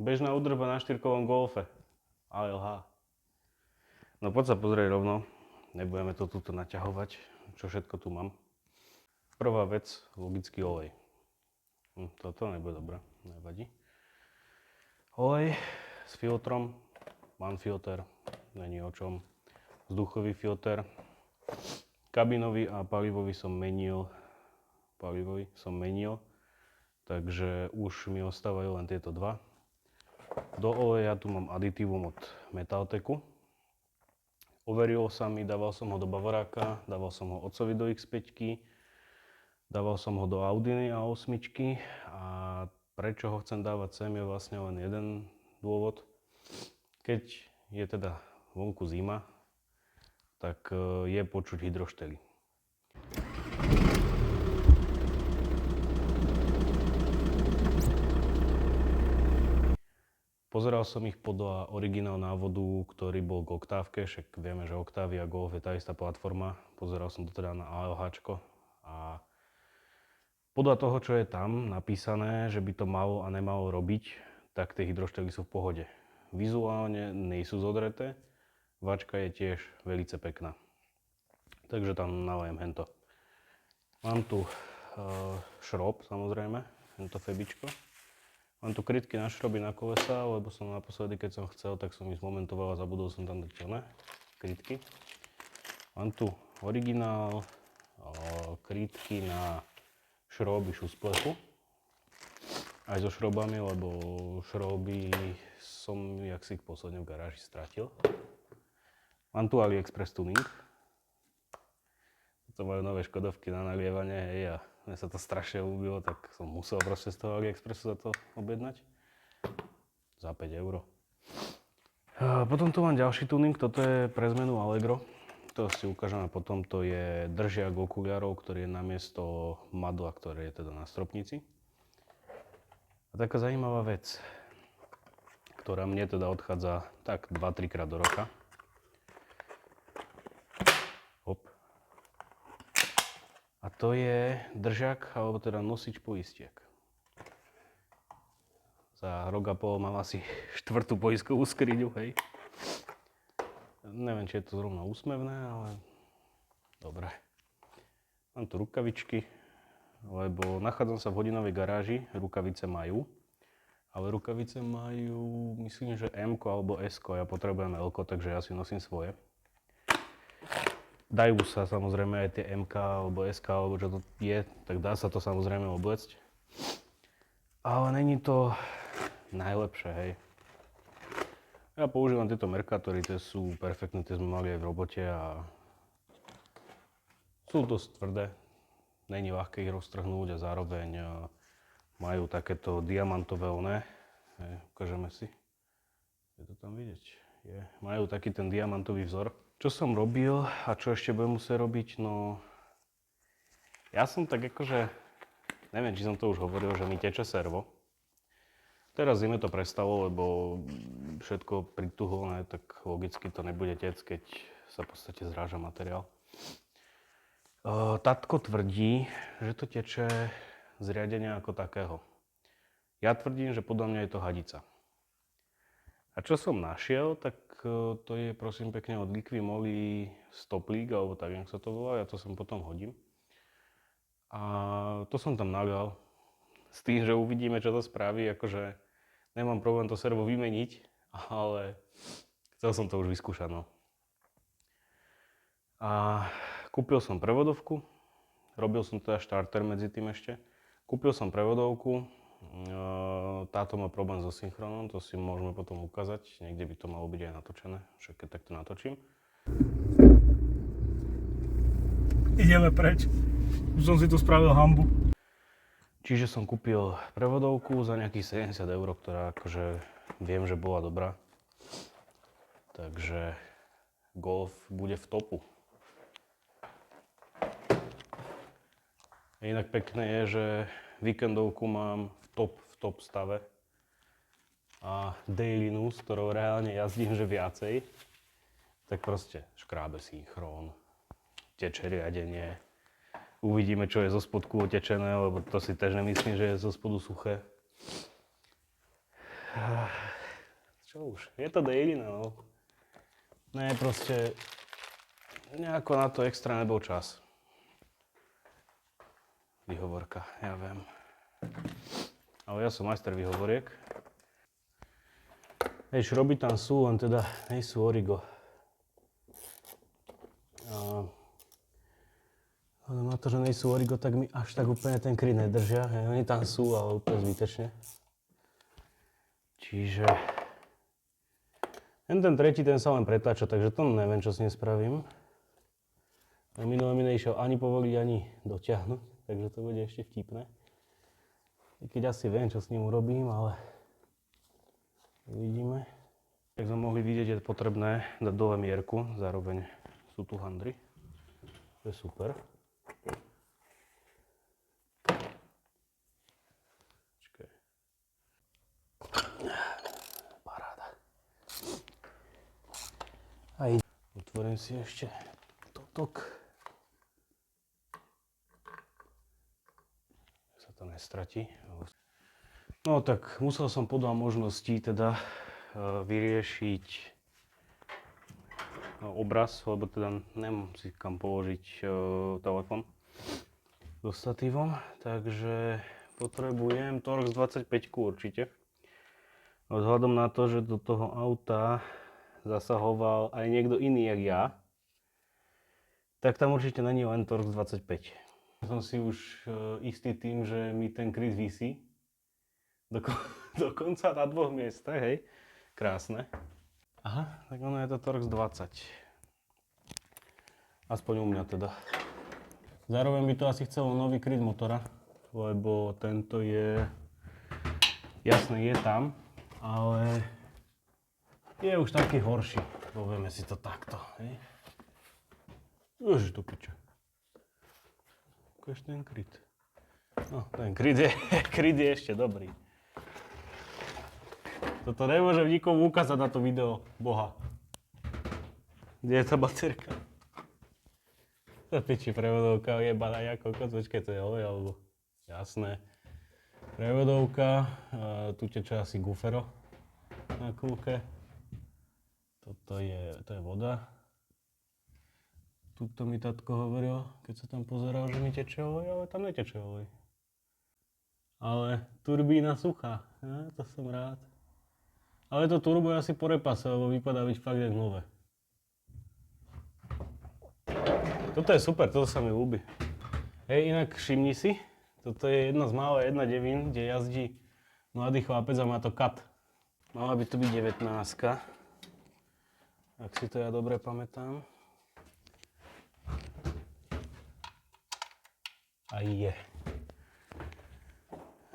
Bežná údrba na štyrkovom golfe. ALH. No poď sa pozrieť rovno. Nebudeme to tuto naťahovať, čo všetko tu mám. Prvá vec, logický olej. Toto nebude dobré, nevadí. Olej s filtrom, mám filter, není o čom. Vzduchový filter. Kabinový a palivový som menil. Takže už mi ostávajú len tieto dva. Do oleja tu mám aditívum od Metaltechu. Overilo sa mi, dával som ho do Bavoráka, dával som ho otcovi do X5, dával som ho do Audiny A8 a prečo ho chcem dávať sem je vlastne len jeden dôvod. Keď je teda vonku zima, tak je počuť hydroštely. Pozeral som ich podľa originál návodu, ktorý bol k Oktávke, však vieme, že Octavia Golf je tá istá platforma. Pozeral som to teda na ALH a podľa toho, čo je tam napísané, že by to malo a nemalo robiť, tak tie hydroštely sú v pohode. Vizuálne nejsú zodreté, vačka je tiež veľmi pekná. Takže tam nalajem hento. Mám tu šrob, samozrejme, hento febičko. Mám tu krytky na šroby na kolesa, lebo som naposledy, keď som chcel, tak som ich zmomentoval a zabudol som tam dať krytky. Mám tu originál, krytky na šroby šusplechu. Aj so šrobami, lebo šroby som jaksi posledne v garáži stratil. Mám tu AliExpress tuning. To majú nové škodovky na nalievanie, hej, a mne sa to strašne ľúbilo, tak som musel proste z toho AliExpressu za to objednať. Za 5 €. Potom tu mám ďalší tuning, toto je pre zmenu Allegro. To si ukážeme potom, to je držiak okuliarov, ktorý je namiesto madla, ktoré je teda na stropnici. A taká zaujímavá vec, ktorá mne teda odchádza tak 2-3 krát do roka. Hop. A to je držak, alebo teda nosič poistiek. Za rok a pol mám asi 4. poistkovú skriňu, hej. Neviem, či je to zrovna úsmevné, ale dobre. Mám tu rukavičky, lebo nachádzam sa v hodinovej garáži, rukavice majú. Ale rukavice majú, myslím, že M alebo S, ja potrebujem L, takže ja si nosím svoje. Dajú sa samozrejme aj tie MK alebo SK alebo čo to je, tak dá sa to samozrejme obliecť. Ale není to najlepšie, hej. Ja používam tieto Mercatory, tie sú perfektné, tie sme mali aj v robote a sú dosť tvrdé. Není ľahké ich roztrhnúť a zároveň majú takéto diamantové oné. Ukážeme si. Je to tam vidieť? Je. Majú taký ten diamantový vzor. Čo som robil a čo ešte budem musieť robiť, no... Ja som tak akože... Neviem, či som to už hovoril, že mi teče servo. Teraz zime to prestalo, lebo všetko prituhlné, tak logicky to nebude tec, keď sa v podstate zráža materiál. Tatko tvrdí, že to teče z riadenia ako takého. Ja tvrdím, že podľa mňa je to hadica. A čo som našiel, tak to je prosím pekne od Liquimoly stoplík, alebo tak, jak sa to volá, ja to sem potom hodím. A to som tam nalial s tým, že uvidíme, čo to spraví, akože nemám problém to servo vymeniť, ale chcel som to už vyskúšať, no. A kúpil som prevodovku, robil som teda štarter medzi tým ešte. Kúpil som prevodovku, táto má problém so synchronom, to si môžeme potom ukázať, niekde by to malo byť aj natočené, však keď takto natočím. Ideme preč, už som si tu spravil hanbu. Čiže som kúpil prevodovku za nejakých 70 €, ktorá akože viem, že bola dobrá. Takže Golf bude v topu. Inak pekné je, že víkendovku mám v top stave a daily news, ktorou reálne jazdím, že viacej, tak proste škrábe synchrón, teče riadenie. Uvidíme, čo je zo spodku otečené, lebo to si tež nemyslím, že je zo spodu suché. Čo už, je to dejina, no. Ne, proste nejako na to extra nebol čas. Výhovorka, ja viem. Ale ja som majster výhovoriek. Vieš, robiť tam sú, len teda nejsú origo. Ale na to, že nejsú origo, tak mi až tak úplne ten kryt nedržia. Oni tam sú, ale úplne zbytečne. Čiže... ten tretí, ten sa len pretáča, takže to neviem, čo s ním spravím. Minulé mi nešiel ani povoliť, ani dotiahnuť, takže to bude ešte vtipné. I keď asi viem, čo s ním urobím, ale uvidíme. Tak sme mohli vidieť, je potrebné dať dole mierku, zároveň sú tu handry. To je super. Počkaj. Paráda. A otvorím si ešte totok. Sa to nestratí. No tak musel som podľa možností teda vyriešiť obraz, lebo teda nemám si kam položiť telefon so statívom, takže potrebujem Torx 25 určite. Vzhľadom na to, že do toho auta zasahoval aj niekto iný jak ja, tak tam určite není len Torx 25. Som si už istý tým, že mi ten kryt visí dokonca na 2 miestach, hej. Krásne. Aha, tak ono je to Torx 20. Aspoň u mňa teda. Zároveň by to asi chcelo nový kryt motora, lebo tento je... Jasné, je tam, ale je už taký horší. Povieme si to takto, hej. Ježiš do piče. Ukáž ten kryt. No, ten kryt je ešte dobrý. Toto nemôžem nikomu ukázať na to video, boha. Kde je tá baterka? To piči prevodovka jebaná ako kokos, to je olej alebo... Jasné. Prevodovka, tu teče asi gufero na kľúke. To je voda. Tuto mi tatko hovoril, keď sa tam pozeral, že mi teče olej, ale tam neteče olej. Ale turbína suchá, ja, to som rád. Ale to turbo je asi po repase, lebo vypadá byť fakt jak nové. Toto je super, toto sa mi ľúbi. Hej, inak všimni si, toto je jedna z mála 1.9, kde jazdí mladý chlapec a má to kat. Mala by to byť 19, ak si to ja dobre pamätám. A je.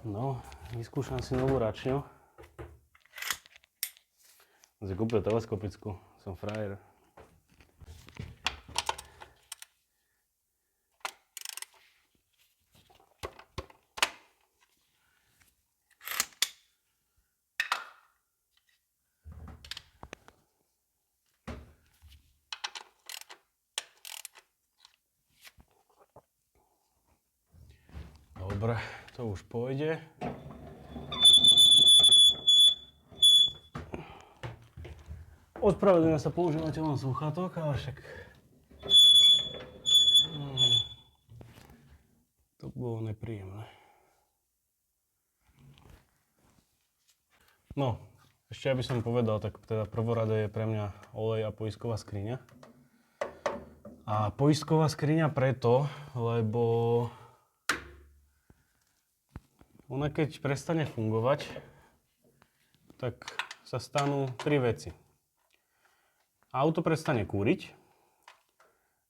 No, vyskúšam si novú račňu. Si kúpil teleskopickú, som frajer. Dobre, to už pôjde. Ospravedlňujem sa používateľom slúchatok, ale však... To bolo nepríjemné. No, ešte aby som povedal, tak teda prvorade je pre mňa olej a poistková skriňa. A poistková skriňa preto, lebo ona keď prestane fungovať, tak sa stanú 3 veci. Auto prestane kúriť,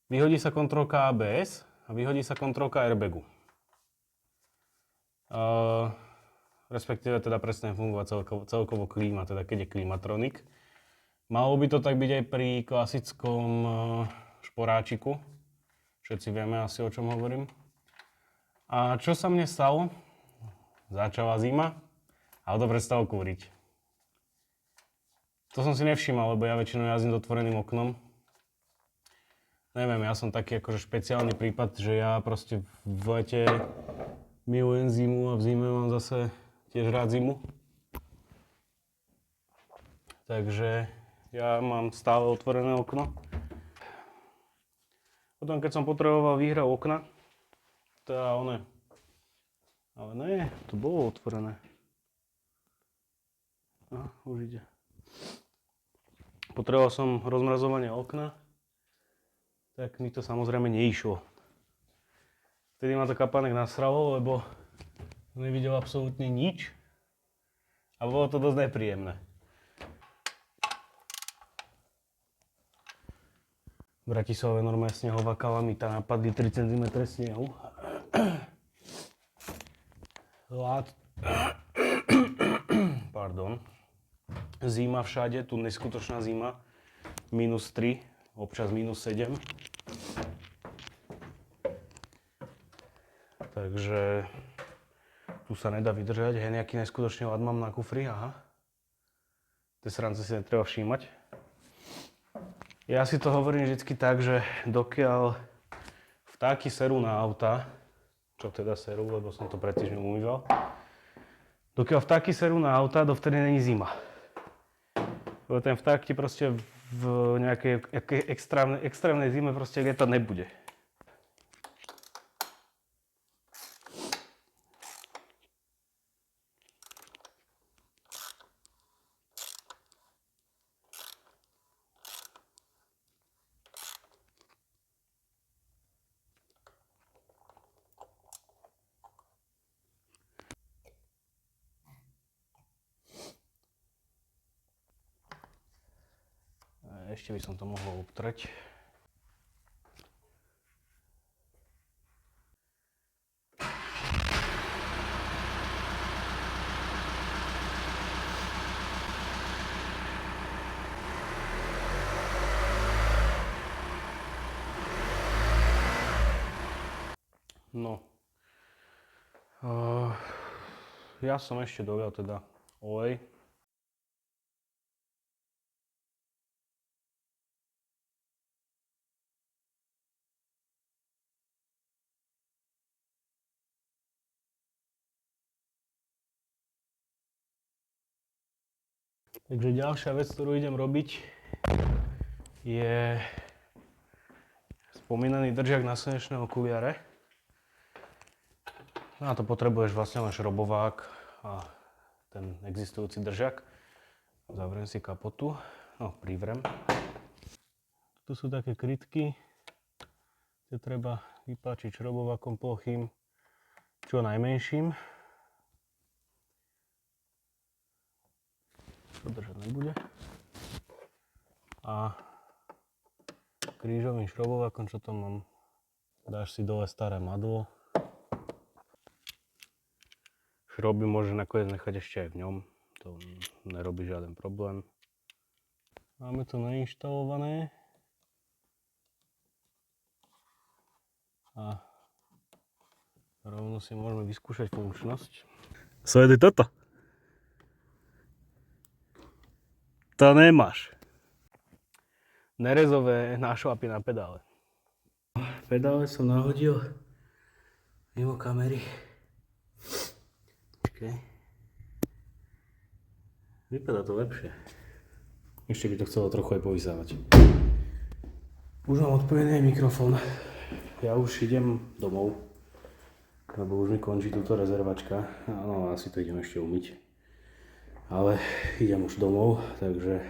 vyhodí sa kontrolka ABS a vyhodí sa kontrolka airbagu. Respektíve teda prestane fungovať celkovo klíma, teda keď je klimatronik. Malo by to tak byť aj pri klasickom šporáčiku. Všetci vieme asi, o čom hovorím. A čo sa mne stalo? Začala zima a auto prestalo kúriť. To som si nevšímal, lebo ja väčšinou jazdím s otvoreným oknom. Neviem, ja som taký akože špeciálny prípad, že ja proste v lete milujem zimu a v zime mám zase tiež rád zimu. Takže ja mám stále otvorené okno. Potom keď som potreboval vyhrať okna, teda one. Ale nie, to bolo otvorené. Už ide. Potreboval som rozmrazovanie okna, tak mi to samozrejme neišlo. Vtedy ma to kapánek nasralo, lebo nevidel absolútne nič a bolo to dosť nepríjemné. V Bratislave normálne snehová kalamita, napadli 3 cm snehu. Pardon. Zima všade, tu neskutočná zima. -3, občas -7. Takže tu sa nedá vydržať. Hej, nejaký neskutočný ľad mám na kufri, aha. Tie srance si netreba všímať. Ja si to hovorím vždycky tak, že dokiaľ vtáky serú na auta, čo teda serú, lebo som to pred týždňom umýval, dokiaľ vtáky serú na auta, dovtedy není zima. Lebo ten vták ti proste v nejakej extrémnej zime proste lietať nebude. Ešte by som to mohol obtrať. No. Ja som ešte dolial teda olej. Takže ďalšia vec, ktorú idem robiť, je spomínaný držiak na slnečné okuliare. Na to potrebuješ vlastne len šrobovák a ten existujúci držak. Zavriem si kapotu, no privrem. Tu sú také krytky, kde treba vypáčiť šrobovákom plochým čo najmenším. To držať nebude. A krížovým šrobovákom, čo to mám, dáš si dole staré madlo. Šroby môže nakoniec nechať ešte aj v ňom, to nerobí žiaden problém. Máme to nainštalované. A rovno si môžeme vyskúšať funkčnosť. Sleduj toto. To nemáš. Nerezové nášlapy na pedále. Pedále som nahodil mimo kamery. Okay. Vypadá to lepšie. Ešte by to chcelo trochu aj povysávať. Už mám odpojený mikrofón. Ja už idem domov, lebo už mi končí túto rezervačka. Áno, asi to idem ešte umyť. Ale idem už domov, takže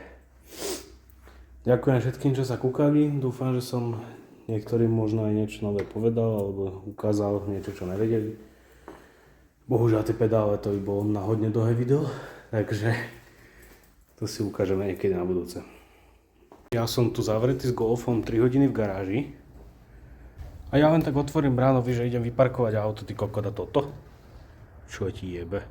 ďakujem všetkým, čo sa kúkali. Dúfam, že som niektorým možno aj niečo nové povedal alebo ukázal niečo, čo nevedeli. Bohužiaľ tie pedále to by bolo na hodne dlhé video, takže to si ukážeme niekedy na budúce. Ja som tu zavretý s Golfom 3 hodiny v garáži a ja len tak otvorím bránu, že idem vyparkovať auto, ty kokota toto. Čo ti jebe?